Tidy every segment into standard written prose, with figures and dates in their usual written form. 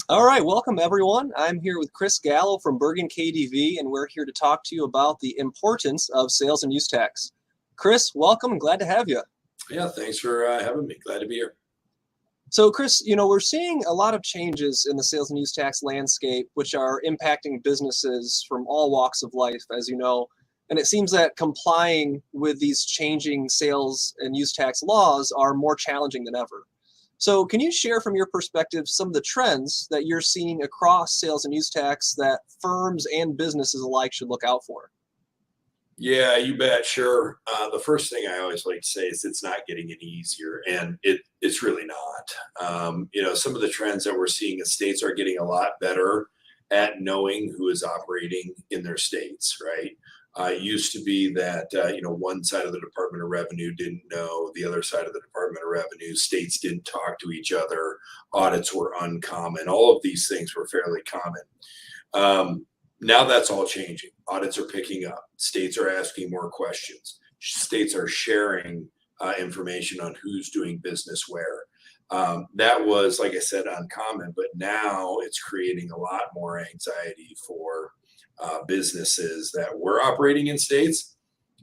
All right, welcome everyone. I'm here with Chris Gallo from BerganKDV, and we're here to talk to you about the importance of sales and use tax. Chris, welcome and glad to have you. Yeah, thanks for having me. Glad to be here. So Chris, we're seeing a lot of changes in the sales and use tax landscape, which are impacting businesses from all walks of life, as you know. And it seems that complying with these changing sales and use tax laws are more challenging than ever. So can you share from your perspective some of the trends that you're seeing across sales and use tax that firms and businesses alike should look out for? Yeah, you bet. Sure. The first thing I always like to say is it's not getting any easier, and it's really not. Some of the trends that we're seeing in states are getting a lot better at knowing who is operating in their states, right? It used to be that one side of the Department of Revenue didn't know the other side of the Department of Revenue. States didn't talk to each other. Audits were uncommon. All of these things were fairly common. Now that's all changing. Audits are picking up. States are asking more questions. States are sharing information on who's doing business where. That was, like I said, uncommon, but now it's creating a lot more anxiety for businesses that were operating in states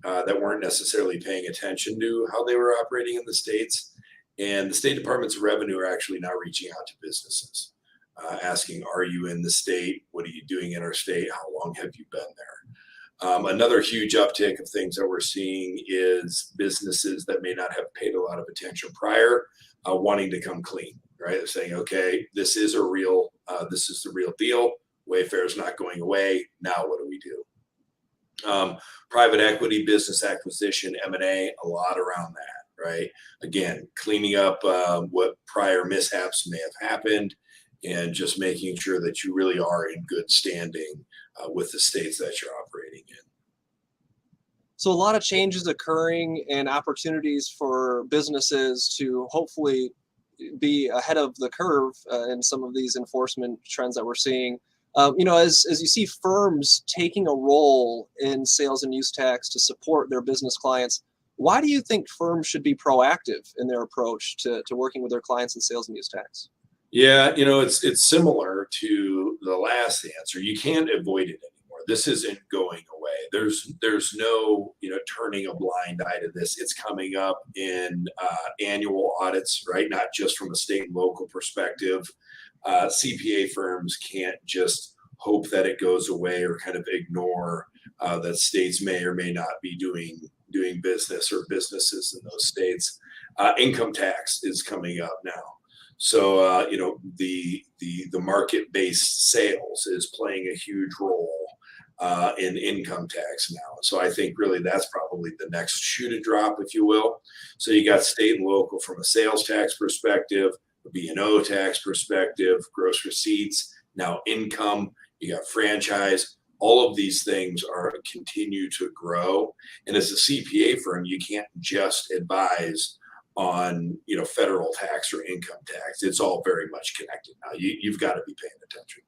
that weren't necessarily paying attention to how they were operating in the states. And the state departments of revenue are actually now reaching out to businesses, asking, are you in the state? What are you doing in our state? How long have you been there? Another huge uptick of things that we're seeing is businesses that may not have paid a lot of attention prior, wanting to come clean, right? They're saying, okay, this is the real deal. Wayfair is not going away. Now what do we do? Private equity, business acquisition, M&A, a lot around that, right? Again, cleaning up what prior mishaps may have happened and just making sure that you really are in good standing with the states that you're operating in. So a lot of changes occurring and opportunities for businesses to hopefully be ahead of the curve in some of these enforcement trends that we're seeing. As you see firms taking a role in sales and use tax to support their business clients, why do you think firms should be proactive in their approach to working with their clients in sales and use tax? Yeah, it's similar to the last answer. You can't avoid it anymore. This isn't going away. There's no turning a blind eye to this. It's coming up in annual audits, right? Not just from a state and local perspective. CPA firms can't just hope that it goes away or kind of ignore that states may or may not be doing business or businesses in those states. Income tax is coming up now. So the market-based sales is playing a huge role in income tax now. So I think really that's probably the next shoe to drop, if you will. So you got state and local from a sales tax perspective, a B&O tax perspective, gross receipts, now income, you got franchise. All of these things are continue to grow. And as a CPA firm, you can't just advise on federal tax or income tax. It's all very much connected now. You've got to be paying attention.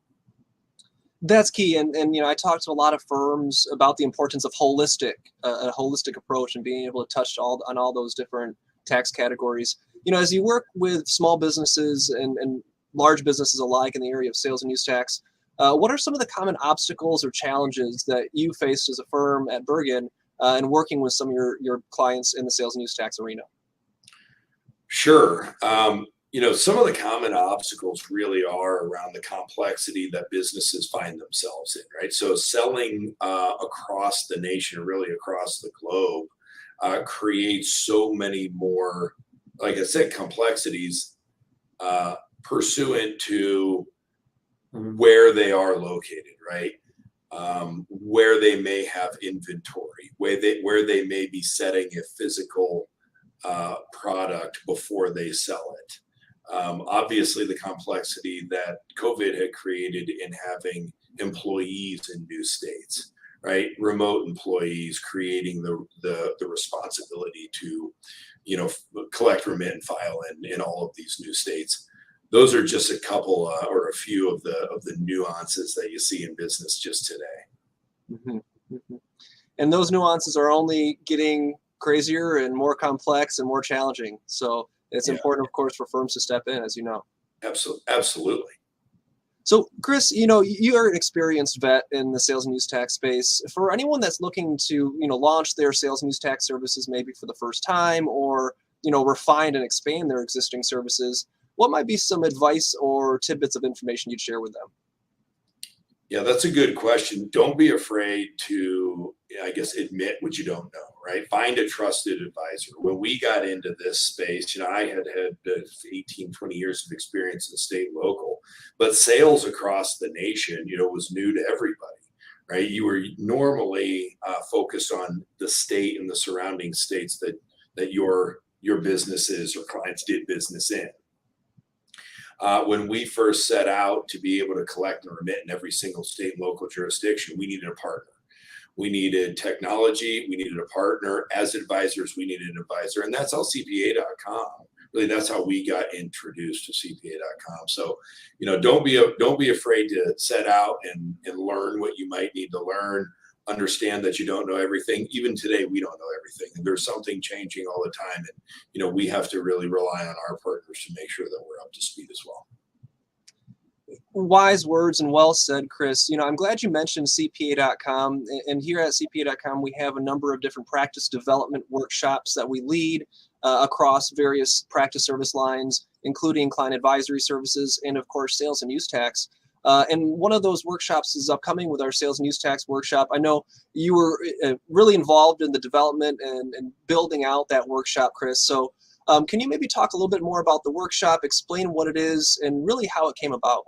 That's key, and I talked to a lot of firms about the importance of a holistic approach and being able to touch on all those different tax categories. As you work with small businesses and large businesses alike in the area of sales and use tax, what are some of the common obstacles or challenges that you faced as a firm at Bergan and working with some of your clients in the sales and use tax arena? Sure. Some of the common obstacles really are around the complexity that businesses find themselves in, right? So selling across the nation, really across the globe, creates so many more, like I said, complexities pursuant to where they are located, right? Where they may have inventory, where they may be setting a physical product before they sell it. Obviously, the complexity that COVID had created in having employees in new states, right? Remote employees creating the responsibility to, collect, remit, and file in all of these new states. Those are just a couple or a few of the nuances that you see in business just today. Mm-hmm. Mm-hmm. And those nuances are only getting crazier and more complex and more challenging. So it's important, of course, for firms to step in, as you know. Absolutely. So, Chris, you are an experienced vet in the sales and use tax space. For anyone that's looking to, launch their sales and use tax services maybe for the first time, or, refine and expand their existing services, what might be some advice or tidbits of information you'd share with them? Yeah, that's a good question. Don't be afraid to, I guess, admit what you don't know, right? Find a trusted advisor. When we got into this space, I had 18, 20 years of experience in state and local, but sales across the nation, was new to everybody, right? You were normally focused on the state and the surrounding states that your businesses or clients did business in. When we first set out to be able to collect and remit in every single state and local jurisdiction, we needed a partner. We needed technology. We needed a partner. As advisors, we needed an advisor. And that's how CPA.com. Really, that's how we got introduced to CPA.com. So, don't be afraid to set out and learn what you might need to learn. Understand that you don't know everything. Even today, we don't know everything. And there's something changing all the time. And, we have to really rely on our partners to make sure that we're up to speed as well. Wise words and well said, Chris. I'm glad you mentioned CPA.com. And here at CPA.com, we have a number of different practice development workshops that we lead across various practice service lines, including client advisory services and, of course, sales and use tax. And one of those workshops is upcoming with our sales and use tax workshop. I know you were really involved in the development and building out that workshop, Chris. So can you maybe talk a little bit more about the workshop, explain what it is, and really how it came about?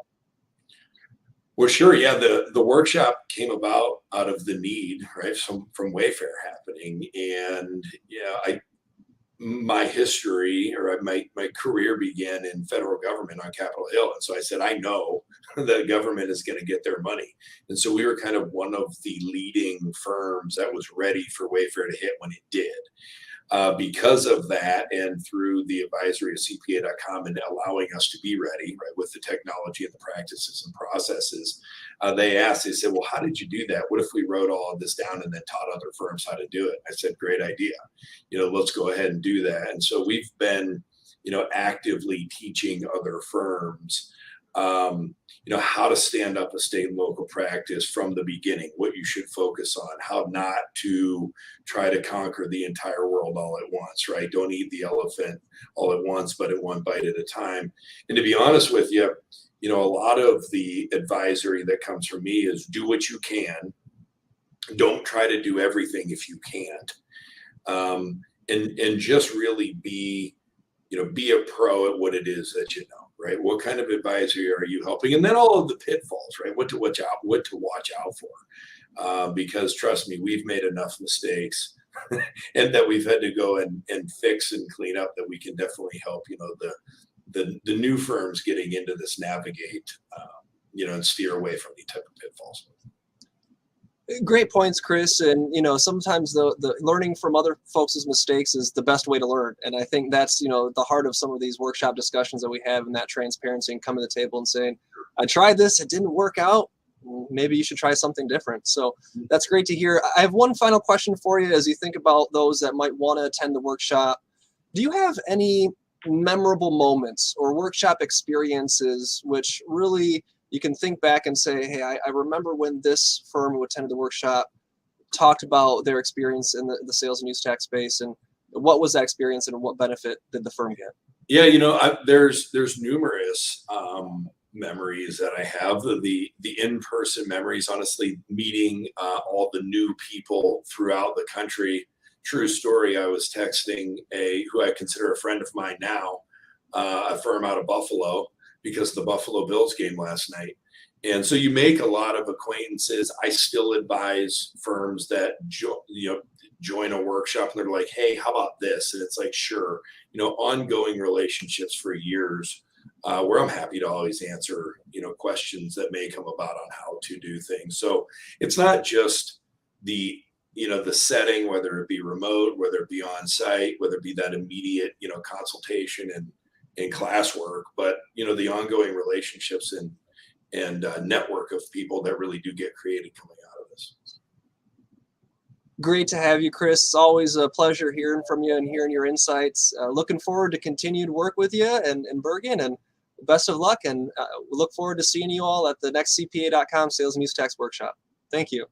Well, sure. Yeah, the workshop came about out of the need, right, from Wayfair happening. And, my history or my career began in federal government on Capitol Hill. And so I said, I know that government is going to get their money. And so we were kind of one of the leading firms that was ready for Wayfair to hit when it did. Because of that, and through the advisory of CPA.com and allowing us to be ready, right, with the technology and the practices and processes, they said, well, how did you do that? What if we wrote all of this down and then taught other firms how to do it? I said, great idea. Let's go ahead and do that. And so we've been, actively teaching other firms, how to stand up a state and local practice from the beginning, what you should focus on, how not to try to conquer the entire world all at once, right? Don't eat the elephant all at once, but in one bite at a time. And to be honest with you, a lot of the advisory that comes from me is do what you can. Don't try to do everything if you can't. And just really be a pro at what it is that you know. Right? What kind of advisory are you helping? And then all of the pitfalls, right? What to watch out for. Because trust me, we've made enough mistakes and that we've had to go and fix and clean up that we can definitely help, the new firms getting into this navigate, and steer away from these type of pitfalls. Great points, Chris. And, sometimes the learning from other folks' mistakes is the best way to learn. And I think that's, the heart of some of these workshop discussions that we have, and that transparency and coming to the table and saying, I tried this, it didn't work out. Maybe you should try something different. So that's great to hear. I have one final question for you as you think about those that might want to attend the workshop. Do you have any memorable moments or workshop experiences which really you can think back and say, hey, I remember when this firm who attended the workshop talked about their experience in the sales and use tax space, and what was that experience and what benefit did the firm get? Yeah, there's numerous memories that I have. The in-person memories, honestly, meeting all the new people throughout the country. True story, I was texting who I consider a friend of mine now, a firm out of Buffalo, because of the Buffalo Bills game last night. And so you make a lot of acquaintances. I still advise firms that join a workshop and they're like, hey, how about this? And it's like, sure, ongoing relationships for years, where I'm happy to always answer, questions that may come about on how to do things. So it's not just the setting, whether it be remote, whether it be on site, whether it be that immediate, consultation and classwork, but the ongoing relationships and network of people that really do get created coming out of this. Great to have you, Chris. It's always a pleasure hearing from you and hearing your insights. Looking forward to continued work with you and Bergan, and best of luck, and we look forward to seeing you all at the next CPA.com Sales and Use Tax Workshop. Thank you.